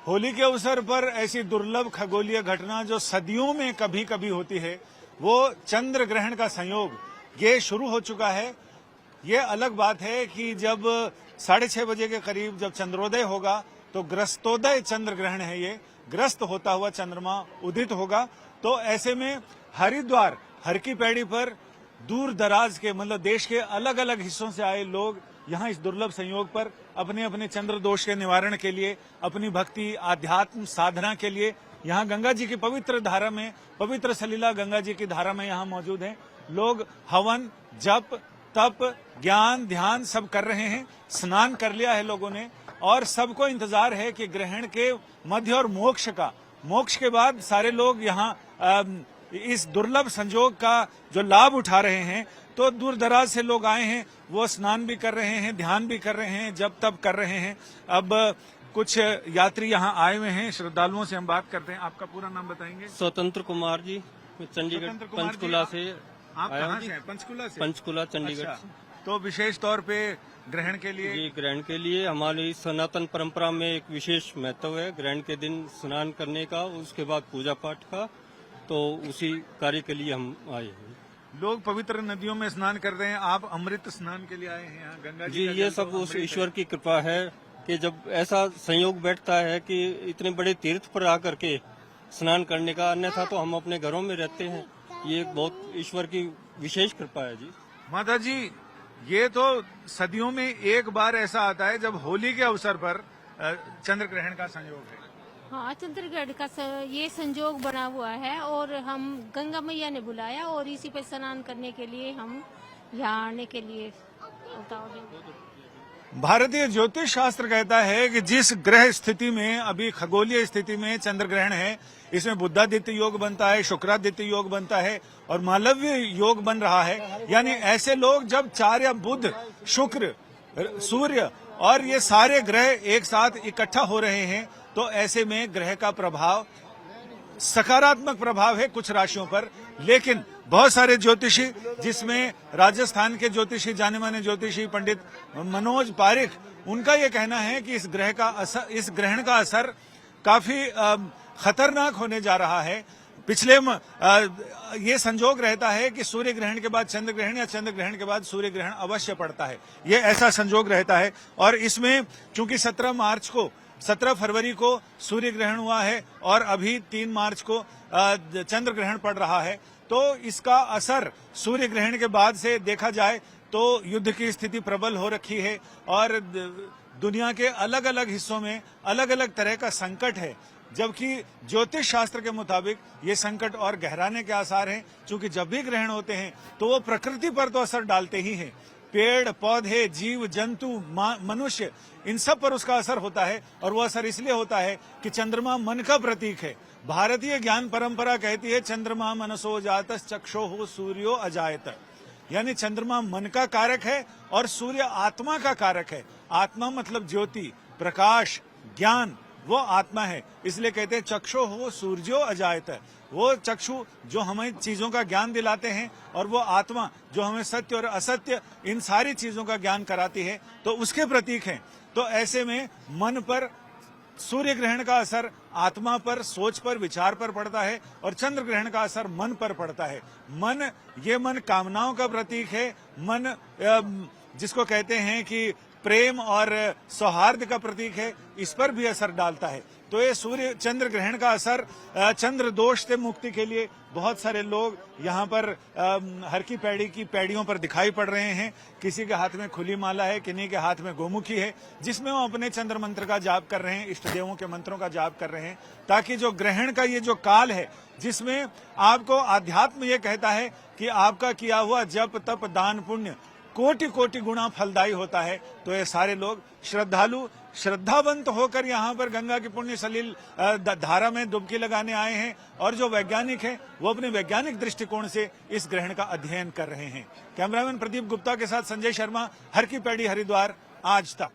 होली के अवसर पर ऐसी दुर्लभ खगोलीय घटना जो सदियों में कभी कभी होती है, वो चंद्र ग्रहण का संयोग ये शुरू हो चुका है। ये अलग बात है कि जब 6:30 बजे के करीब जब चंद्रोदय होगा तो ग्रस्तोदय चंद्र ग्रहण है। ये ग्रस्त होता हुआ चंद्रमा उदित होगा। तो ऐसे में हरिद्वार हर की पैड़ी पर दूर दराज के मतलब देश के अलग अलग हिस्सों से आए लोग यहाँ इस दुर्लभ संयोग पर अपने अपने चंद्र दोष के निवारण के लिए, अपनी भक्ति आध्यात्म साधना के लिए यहाँ गंगा जी की पवित्र धारा में, पवित्र सलीला गंगा जी की धारा में यहाँ मौजूद हैं। लोग हवन जप तप ज्ञान ध्यान सब कर रहे हैं। स्नान कर लिया है लोगों ने और सबको इंतजार है कि ग्रहण के मध्य और मोक्ष का, मोक्ष के बाद सारे लोग यहाँ इस दुर्लभ संजोग का जो लाभ उठा रहे हैं। तो दूर दराज से लोग आए हैं, वो स्नान भी कर रहे हैं, ध्यान भी कर रहे हैं, जप तप कर रहे हैं। अब कुछ यात्री यहाँ आए हुए हैं, श्रद्धालुओं से हम बात करते हैं। आपका पूरा नाम बताएंगे? स्वतंत्र कुमार जी, चंडीगढ़ पंचकुला से। आप कहाँ से हैं? पंचकुला से? पंचकुला चंडीगढ़। अच्छा, तो विशेष तौर पे ग्रहण के लिए? जी, ग्रहण के लिए हमारी सनातन परंपरा में एक विशेष महत्व है। ग्रहण के दिन स्नान करने का, उसके बाद पूजा पाठ का, तो उसी कार्य के लिए हम आए हैं। लोग पवित्र नदियों में स्नान कर रहे हैं, आप अमृत स्नान के लिए आए हैं यहाँ गंगा जी? ये सब उस ईश्वर की कृपा है कि जब ऐसा संयोग बैठता है कि इतने बड़े तीर्थ पर आकर के स्नान करने का, अन्यथा तो हम अपने घरों में रहते हैं। ये एक बहुत ईश्वर की विशेष कृपा है जी। माता जी, ये तो सदियों में एक बार ऐसा आता है जब होली के अवसर पर चंद्र ग्रहण का संयोग है। हाँ, चंद्रग्रहण का ये संजोग बना हुआ है और हम गंगा मैया ने बुलाया और इसी पे स्नान करने के लिए हम यहाँ आने के लिए उतावले। भारतीय ज्योतिष शास्त्र कहता है कि जिस ग्रह स्थिति में अभी खगोलीय स्थिति में चंद्र ग्रहण है, इसमें बुधादित्य योग बनता है, शुक्रादित्य योग बनता है और मालव्य योग बन रहा है। यानी ऐसे लोग जब चार्य बुध शुक्र सूर्य और ये सारे ग्रह एक साथ इकट्ठा हो रहे हैं, तो ऐसे में ग्रह का प्रभाव सकारात्मक प्रभाव है कुछ राशियों पर। लेकिन बहुत सारे ज्योतिषी, जिसमें राजस्थान के ज्योतिषी, जाने माने ज्योतिषी पंडित मनोज पारिक, उनका ये कहना है कि इस ग्रहण का असर काफी खतरनाक होने जा रहा है। पिछले ये संजोग रहता है कि सूर्य ग्रहण के बाद चंद्र ग्रहण या चंद्र ग्रहण के बाद सूर्य ग्रहण अवश्य पड़ता है। ये ऐसा संजोग रहता है। और इसमें चूंकि 17 फरवरी को सूर्य ग्रहण हुआ है और अभी 3 मार्च को चंद्र ग्रहण पड़ रहा है, तो इसका असर सूर्य ग्रहण के बाद से देखा जाए तो युद्ध की स्थिति प्रबल हो रखी है और दुनिया के अलग अलग हिस्सों में अलग अलग तरह का संकट है। जबकि ज्योतिष शास्त्र के मुताबिक ये संकट और गहराने के आसार हैं, क्योंकि जब भी ग्रहण होते हैं तो वो प्रकृति पर तो असर डालते ही हैं। पेड़ पौधे जीव जंतु मनुष्य, इन सब पर उसका असर होता है। और वो असर इसलिए होता है कि चंद्रमा मन का प्रतीक है। भारतीय ज्ञान परंपरा कहती है चंद्रमा मनसो जातस् चक्षुः सूर्यो अजायत, यानी चंद्रमा मन का कारक है और सूर्य आत्मा का कारक है। आत्मा मतलब ज्योति प्रकाश ज्ञान, वो आत्मा है। इसलिए कहते हैं चक्षु हो सूर्यो अजायत। वो चक्षु जो हमें चीजों का ज्ञान दिलाते हैं और वो आत्मा जो हमें सत्य और असत्य इन सारी चीजों का ज्ञान कराती है, तो उसके प्रतीक हैं। तो ऐसे में मन पर सूर्य ग्रहण का असर आत्मा पर, सोच पर, विचार पर पड़ता है और चंद्र ग्रहण का असर मन पर पड़ता है। ये मन कामनाओं का प्रतीक है। मन जिसको कहते हैं कि प्रेम और सौहार्द का प्रतीक है, इस पर भी असर डालता है। तो ये सूर्य चंद्र ग्रहण का असर चंद्र दोष से मुक्ति के लिए बहुत सारे लोग यहाँ पर हर की पैड़ी की पैड़ियों पर दिखाई पड़ रहे हैं। किसी के हाथ में खुली माला है, किन्हीं के हाथ में गोमुखी है, जिसमें वो अपने चंद्र मंत्र का जाप कर रहे हैं, इष्ट देवों के मंत्रों का जाप कर रहे हैं, ताकि जो ग्रहण का ये जो काल है, जिसमें आपको आध्यात्म ये कहता है कि आपका किया हुआ जप तप दान पुण्य कोटि कोटि गुना फलदायी होता है। तो ये सारे लोग श्रद्धालु श्रद्धावंत होकर यहाँ पर गंगा की पुण्य सलील धारा में डुबकी लगाने आए हैं और जो वैज्ञानिक हैं वो अपने वैज्ञानिक दृष्टिकोण से इस ग्रहण का अध्ययन कर रहे हैं। कैमरामैन प्रदीप गुप्ता के साथ संजय शर्मा, हर की पैड़ी हरिद्वार, आज तक।